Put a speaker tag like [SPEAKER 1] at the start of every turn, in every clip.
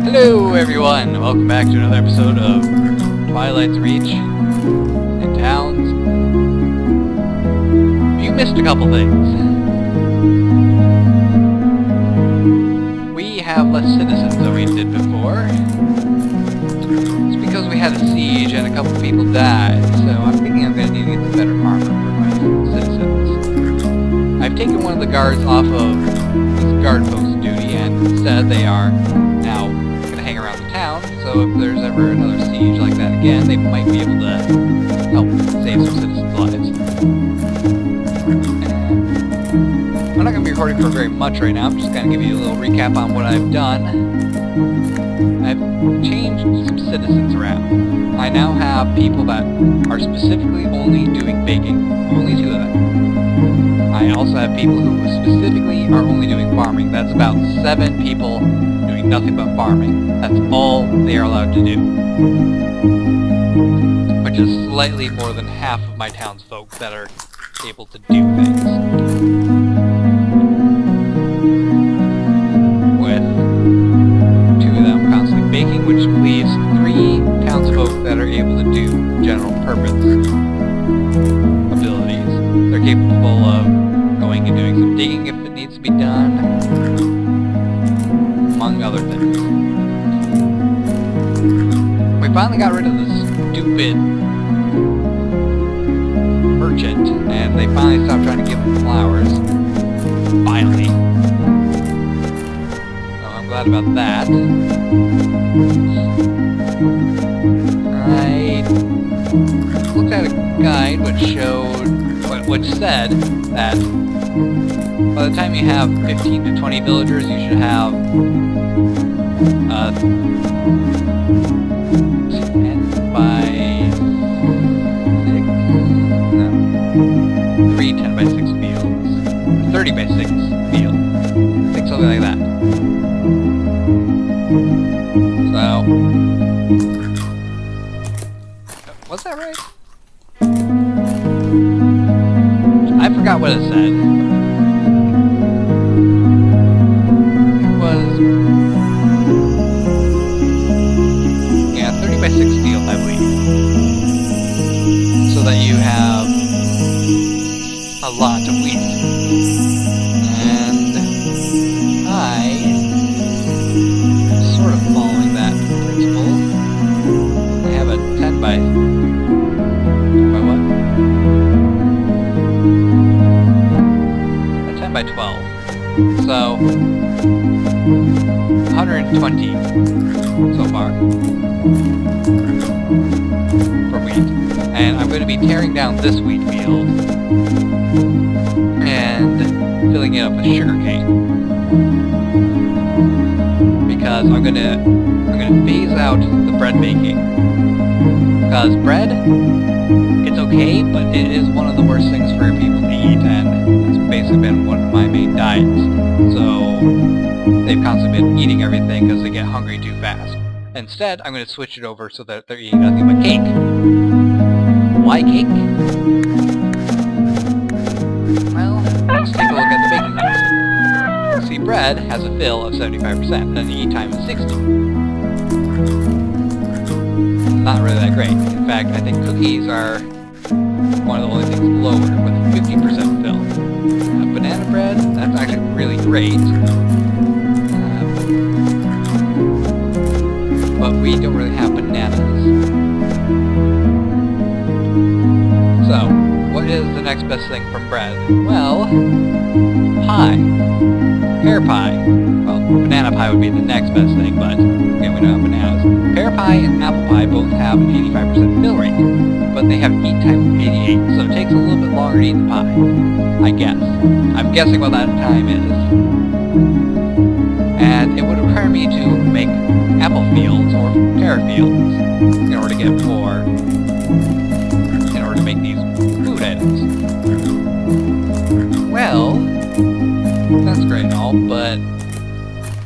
[SPEAKER 1] Hello everyone! Welcome back to another episode of Twilight's Reach and Towns. You missed a couple things. We have less citizens than we did before. It's because we had a siege and a couple people died, so I'm thinking I'm going to need to get some better armor for my citizens. I've taken one of the guards off of this guard post duty, and instead they are now hang around the town, so if there's ever another siege like that again, they might be able to help save some citizens' lives. I'm not going to be recording for very much right now, I'm just going to give you a little recap on what I've done. I've changed some citizens around. I now have people that are specifically only doing baking, only 2 of them. I also have people who specifically are only doing farming. That's about 7 people doing nothing but farming. That's all they are allowed to do. Which is slightly more than half of my townsfolk that are able to do things. With 2 of them constantly baking, which leaves 3 townsfolk that are able to do general purpose abilities. They're capable of going and doing some digging if it needs to be done, among other things. We finally got rid of this stupid merchant, and they finally stopped trying to give him flowers. Finally. So I'm glad about that. I looked at a guide which said that by the time you have 15 to 20 villagers, you should have 10 by 6? No. 3 10 by 6 fields. 30 by 6 fields. I think something like that. So... was that right? I forgot what it said. It was... yeah, 30 by 6 field, I believe. So that you have a lot of wheat. And I am sort of following that principle. I have a 10 by... what? A 10 by 12. So 120 so far for wheat. And I'm going to be tearing down this wheat field and filling it up with sugarcane. Because I'm gonna phase out the bread baking. Because bread, it's okay, but it is one of the worst things for people to eat, and it's basically been one of my main diets. So they've constantly been eating everything because they get hungry too fast. Instead, I'm going to switch it over so that they're eating nothing but cake. Why cake? Well, let's take a look at the baking mix. See, bread has a fill of 75%, and the eat time is 60. Not really that great. In fact, I think cookies are one of the only things lower with 50% fill. Banana bread, that's actually really great. But we don't really have bananas. So, what is the next best thing from bread? Well, pie. Pear pie. Well, banana pie would be the next best thing, but again, we don't have bananas. Pear pie and apple pie both have an 85% fill rate, but they have eat time of 88, so it takes a little bit longer to eat the pie. I guess. I'm guessing what that time is. And it would require me to make apple fields or pear fields in order to get more, in order to make these food items. Well, that's great and all, but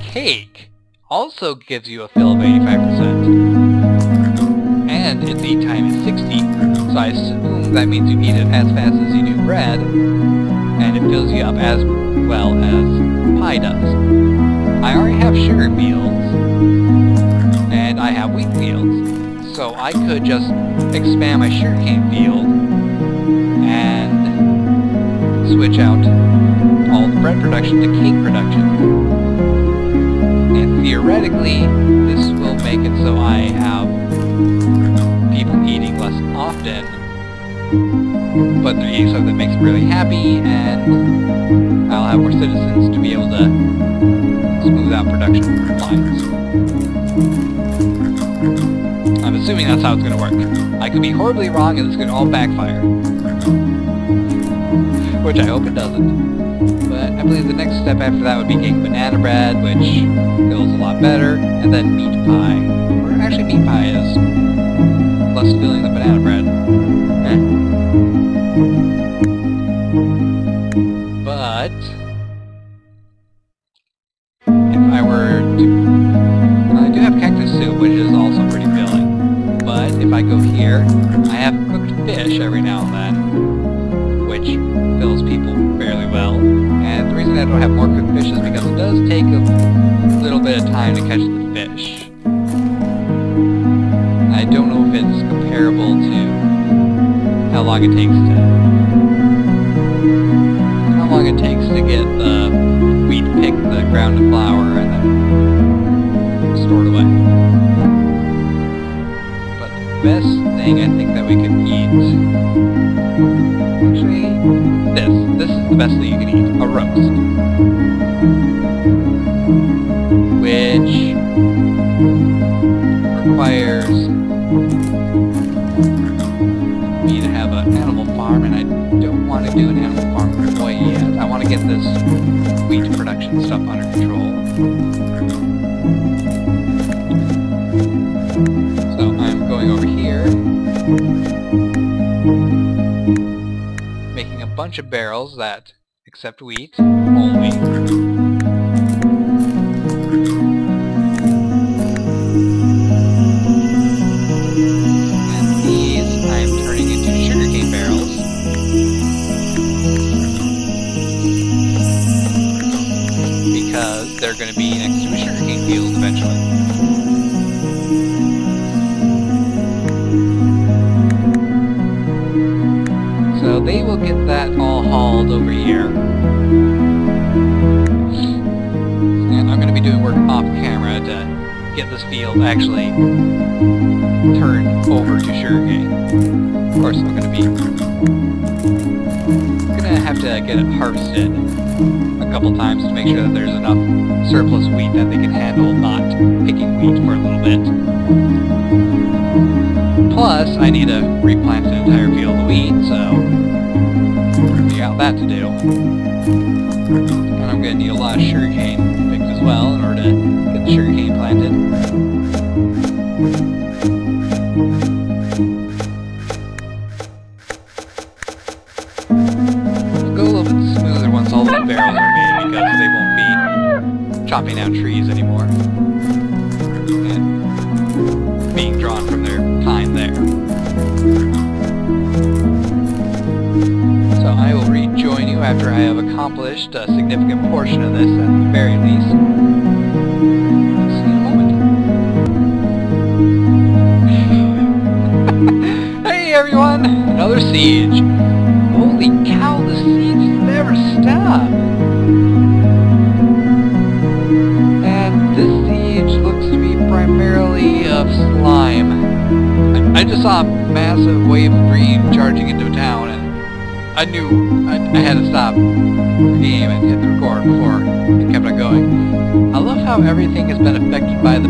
[SPEAKER 1] cake also gives you a fill of 85%. And its eat time is 60, so I assume that means you eat it as fast as you do bread, and it fills you up as well as pie does. I already have sugar fields, So I could just expand my sugarcane field and switch out all the bread production to cake production. And theoretically, this will make it so I have people eating less often, but they're eating something that makes them really happy, and I'll have more citizens to be able to smooth out production lines. I'm assuming that's how it's going to work. I could be horribly wrong and this could all backfire. Which I hope it doesn't. But I believe the next step after that would be getting banana bread, which feels a lot better, and then meat pie. Or actually meat pie is less filling than banana bread. But if I were to... I do have cactus soup, which is also pretty filling. But if I go here, I have cooked fish every now and then, which fills people fairly well. And the reason I don't have more cooked fish is because it does take a little bit of time to catch the fish. I don't know if it's comparable to how long it takes to get the wheat picked, the ground to flour, and then stored away. But the best thing I think that we can eat, actually, this is the best thing you can eat, a roast, which requires me to have an animal farm, and I don't want to do an animal farm quite yet. I want to get this wheat production stuff under control. So I'm going over here, making a bunch of barrels that accept wheat only. They're going to be next to a sugarcane field eventually. So they will get that all hauled over here. And I'm going to be doing work off camera to get this field actually turned over to sugarcane. Of course, I'm going to have to get it harvested a couple times to make sure that there's enough surplus wheat that they can handle not picking wheat for a little bit. Plus, I need to replant an entire field of wheat, so we got that to do. And I'm going to need a lot of sugarcane picked as well in order to get the sugarcane planted. All the barrels are made because they won't be chopping down trees anymore and being drawn from their time there. So I will rejoin you after I have accomplished a significant portion of this at the very least. See you in a moment. Hey everyone! Another siege! Holy cow, the siege never stop. And this siege looks to be primarily of slime. I just saw a massive wave of green charging into a town, and I knew I had to stop the game and hit the record before it kept on going. I love how everything has been affected by the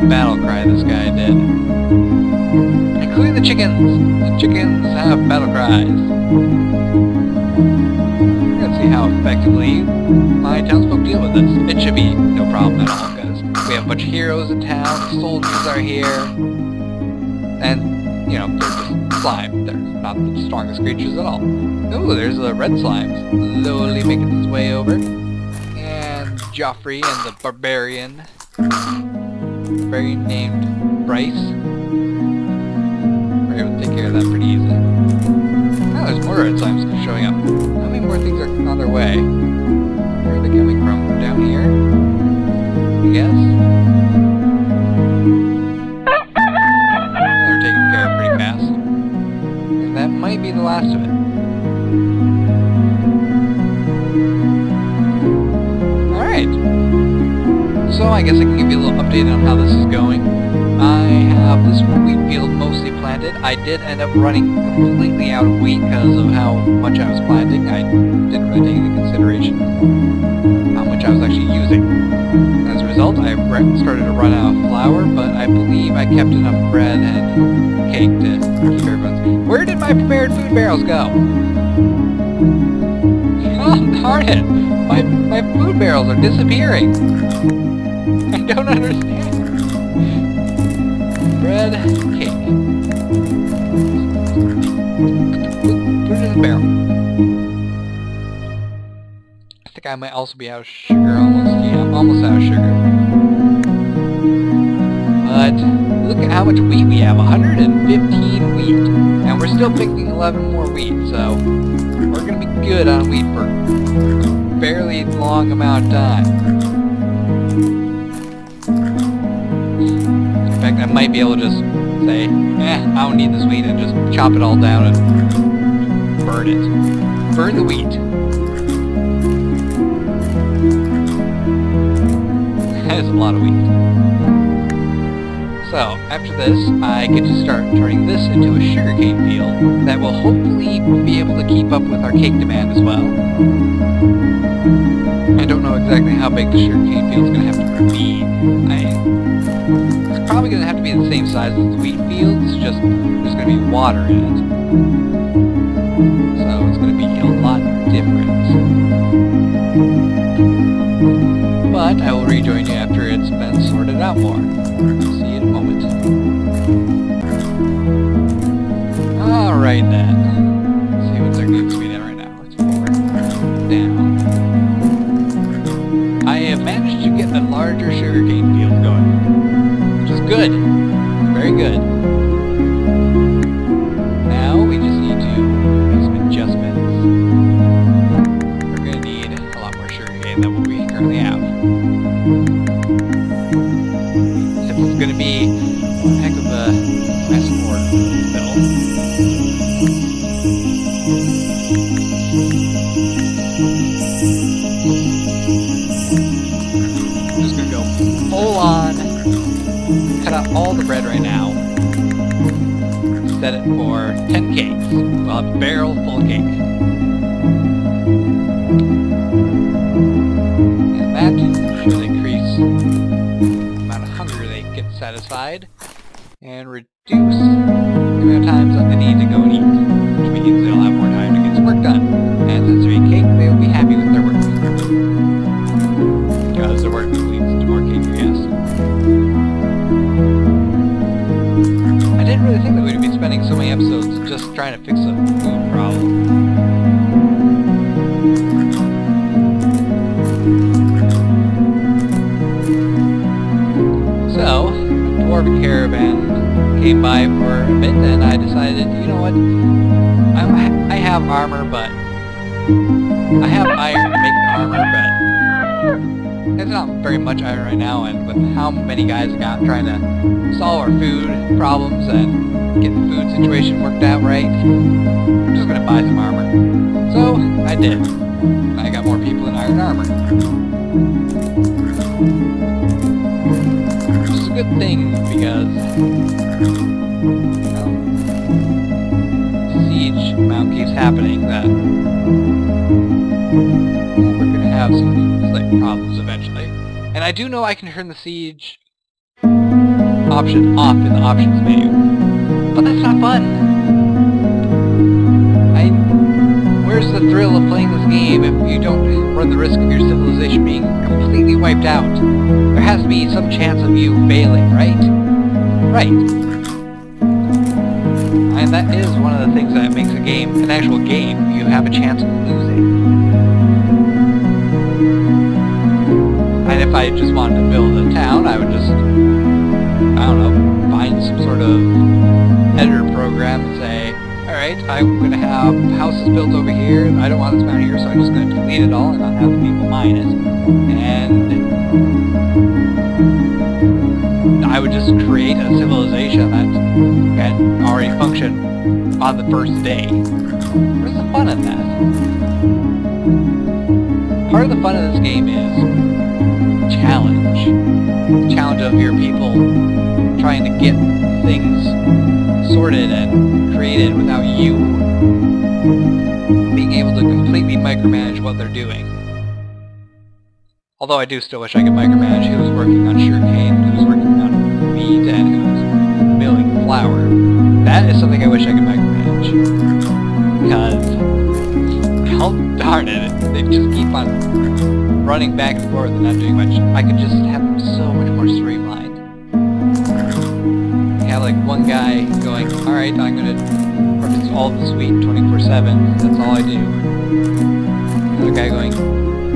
[SPEAKER 1] battle cry this guy did. Including the chickens. The chickens have battle cries. Let's see how effectively my townsfolk deal with this. It should be no problem at all, because we have a bunch of heroes in town, the soldiers are here, and, you know, they're just slime. They're not the strongest creatures at all. Ooh, there's the red slimes, slowly making its way over. And Joffrey and the barbarian named Bryce. We're able to take care of that pretty easily. Oh, there's more red slimes showing up. How many more things are on their way? Where are they coming from? Down here? I guess? rest of it. Alright. So I guess I can give you a little update on how this is going. I have this wheat field mostly planted. I did end up running completely out of wheat because of how much I was planting. I didn't really take into consideration how much I was actually using. As a result, I started to run out of flour, but I believe I kept enough bread and cake to keep everyone's... Where did my prepared food barrels go? Oh, darn it! My food barrels are disappearing! I don't understand. Bread, cake. Put it in a barrel. I think I might also be out of sugar almost. Yeah, I'm almost out of sugar. But look at how much wheat we have. 115 wheat. And we're still picking 11 more wheat, so we're going to be good on wheat for a fairly long amount of time. In fact, I might be able to just say, I don't need this wheat, and just chop it all down and burn it. Burn the wheat. That is a lot of wheat. So, after this, I get to start turning this into a sugarcane field that will hopefully be able to keep up with our cake demand as well. I don't know exactly how big the sugarcane field is going to have to be. It's probably going to have to be the same size as the wheat field, it's just there's going to be water in it. So it's going to be a lot different. But I will rejoin you after it's been sorted out more. See you in a moment. Alright then. Let's see what's our game speed at right now. It's 4 down. I have managed to get a larger sugarcane field going. Which is good. Very good. Now we just need to make some adjustments. We're going to need a lot more sugarcane than what we currently have. This is going to be one heck of a mess for Bill. I'm just going to go full on, cut out all the bread right now, set it for 10 cakes. We'll have a barrel full of cake. And that should increase the amount of hunger they get satisfied and reduce the amount of times that they need to go and eat, which means they'll have more time to get some work done. And since they eat cake, they'll be happy with their work. Because their work leads to more cake, I guess. I didn't really think that we'd be spending so many episodes just trying to fix a food problem. So, a dwarven caravan came by for a bit, and I decided, you know what, I have armor, but I have iron to make the armor, but there's not very much iron right now, and with how many guys I got trying to solve our food problems and get the food situation worked out right, I'm just going to buy some armor. So, I did. I got more people in iron armor. Which is a good thing, because siege amount keeps happening that we're going to have some slight problems eventually. And I do know I can turn the siege option off in the options menu. But that's not fun! Where's the thrill of playing this game if you don't run the risk of your civilization being completely wiped out? There has to be some chance of you failing, right? Right. And that is one of the things that makes a game an actual game. You have a chance of losing. And if I just wanted to build a town, I would just, I don't know, find some sort of editor program and say, alright, I'm going to have houses built over here, I don't want this down here, so I'm just going to delete it all and not have the people mine it. And I would just create a civilization that can already function on the first day. Where's the fun in that? Part of the fun of this game is challenge. The challenge of your people trying to get things sorted and created without you being able to completely micromanage what they're doing. Although I do still wish I could micromanage who's working on sugarcane, who's working on wheat, and who's milling flour. That is something I wish I could micromanage. Because, hell darn it, they just keep on running back and forth and not doing much. I could just have them so much more streamlined. You have like one guy going, alright, I'm gonna harvest all of this wheat 24/7, that's all I do. Another guy going,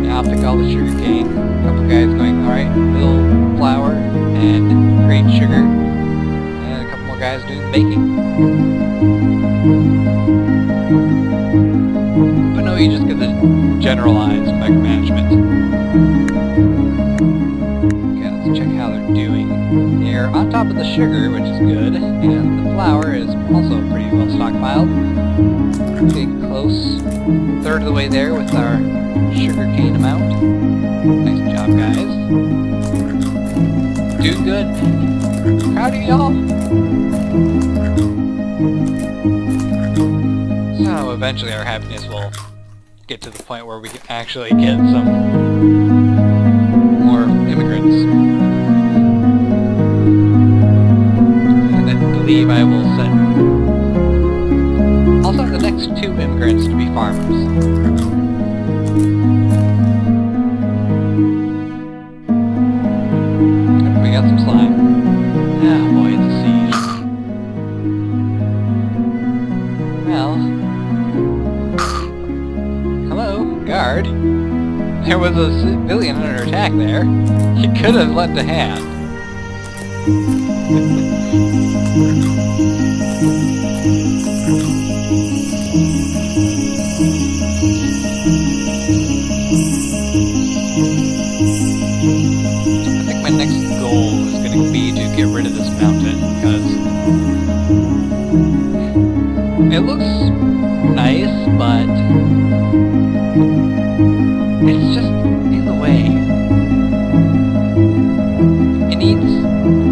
[SPEAKER 1] yeah, I'll pick all the sugar cane. A couple guys going, alright, mill flour and create sugar. And a couple more guys doing the baking. But no, you just get the generalized micromanagement. Okay, let's check how they're doing. They're on top of the sugar, which is good, and the flour is also pretty well stockpiled. Getting close, third of the way there with our sugarcane amount. Nice job, guys. Doing good. Proud of y'all. So eventually our happiness will get to the point where we can actually get some more immigrants. And I believe I will send... I'll send the next 2 immigrants to be farmers. We got some slime. Ah, boy, it's a siege. Well... Hello, guard. There was a civilian under attack there. You could have lent a hand. I think my next goal is going to be to get rid of this mountain, because it looks nice, but it's just in the way.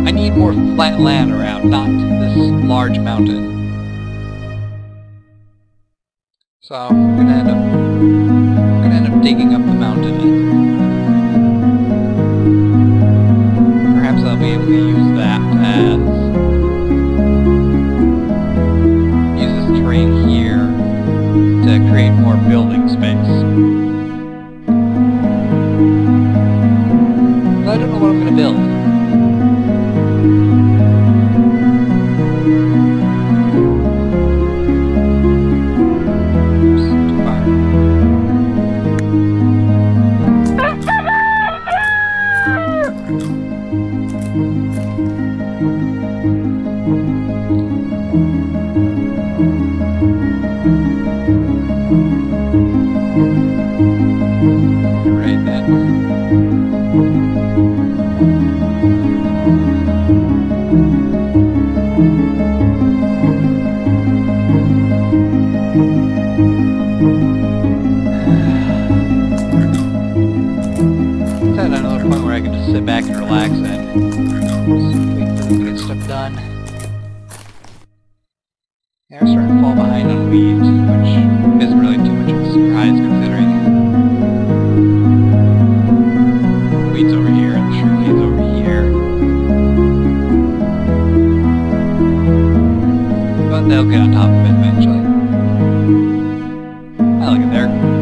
[SPEAKER 1] I need more flat land around, not this large mountain. So I'm gonna end up digging up the mountain. Perhaps I'll be able to use that as use this terrain here to create more building space. But I don't know what I'm gonna build. Sit back and relax and just wait for them to get stuff done. Yeah, we're starting to fall behind on weeds, which isn't really too much of a surprise considering the weeds over here and the sugarcane's over here. But they'll get on top of it eventually. Oh, look at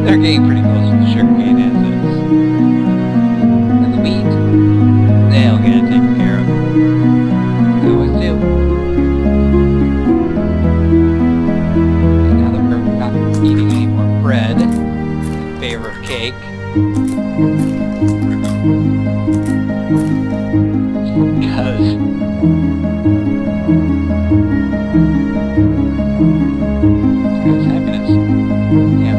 [SPEAKER 1] they're getting pretty close to the sugarcane as is. They'll get it taken care of. They always do. And now that we're not eating any more bread in favor of cake. Because happiness. Yeah.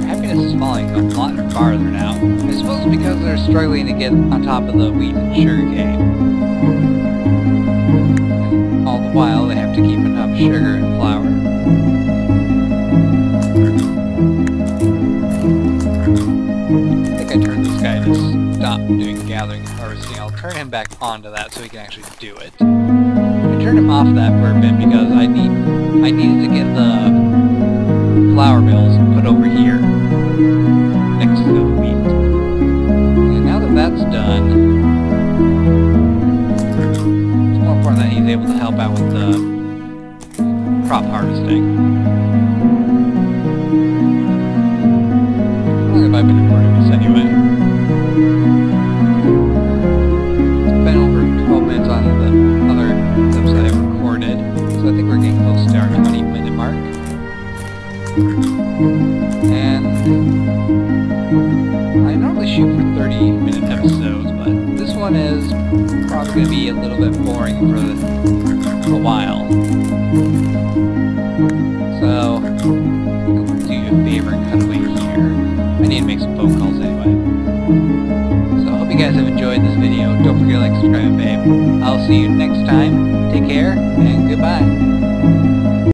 [SPEAKER 1] Happiness is falling a lot farther now. I suppose because they're struggling to get on top of the wheat and sugarcane. And all the while they have to keep on top of sugar and flour. stop doing gathering and harvesting. I'll turn him back onto that so he can actually do it. I turned him off that for a bit because I needed to get the flour mills put over here next to the wheat. And now that that's done, it's more important that he's able to help out with the crop harvesting. How long have I been recording this anyway? It's been over 12 minutes on the other clips that I've recorded, so I think we're getting close to our 20-minute mark. And I normally shoot for 30-minute episodes, but this one is probably going to be a little bit boring for a while. So, I'll do you a favor and cut away here. I need to make some phone calls anyway. So, I hope you guys have enjoyed this video. Don't forget to like, subscribe, and babe. I'll see you next time. Take care, and goodbye.